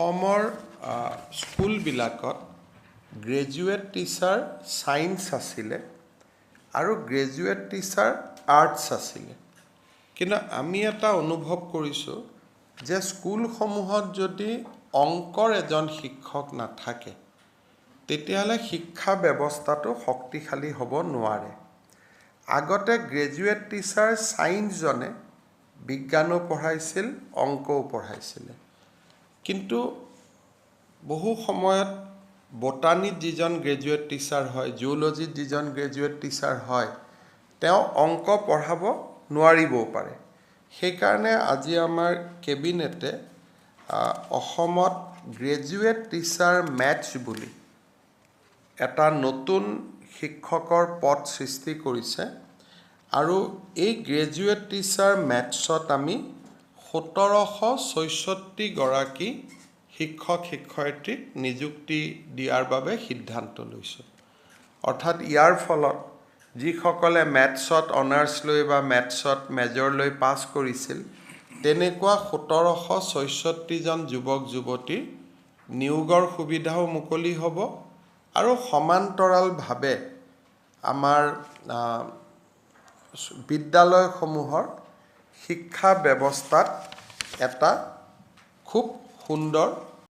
অসমৰ স্কুলবিলাকত graduate teacher science আছিলে আৰু গ্ৰেজুৱেট টিচাৰ আৰ্টছ আছিলে। কিন্তু আমি এটা অনুভৱ কৰিছোঁ যে স্কুলসমূহত যদি অংকৰ এজন শিক্ষক নাথাকে তেতিয়াহ'লে শিক্ষা ব্যৱস্থাটো শক্তিশালী হ'ব নোৱাৰে। আগতে গ্ৰেজুৱেট টিচাৰ ছায়েন্সজনে বিজ্ঞানো পঢ়াইছিল, অংকও পঢ়াইছিলে। কিন্তু বহু সময়ত বটানীত যিজন গ্ৰেজুৱেট টিচাৰ হয়, জিঅ'লজিত যিজন গ্ৰেজুৱেট টিচাৰ হয়, তেওঁ অংক পঢ়াব নোৱাৰিবও পাৰে। সেইকাৰণে আজি আমাৰ কেবিনেটে অসমত গ্ৰেজুৱেট টিচাৰ মেথছ বুলি এটা নতুন শিক্ষকৰ পদ সৃষ্টি কৰিছে আৰু এই গ্ৰেজুৱেট টিচাৰ মেথছত আমি ১৭৬৬ গৰাকী শিক্ষক শিক্ষয়িত্ৰীক নিযুক্তি দিয়াৰ বাবে সিদ্ধান্ত লৈছোঁ। অৰ্থাৎ ইয়াৰ ফলত যিসকলে মেথছত অনাৰ্ছ লৈ বা মেথছত মেজৰ লৈ পাছ কৰিছিল তেনেকুৱা ১৭৬৬জন যুৱক যুৱতীৰ নিয়োগৰ সুবিধাও মুকলি হ'ব আৰু সমান্তৰালভাৱে আমাৰ বিদ্যালয়সমূহৰ শিক্ষা ব্যৱস্থাত এটা খুব সুন্দৰ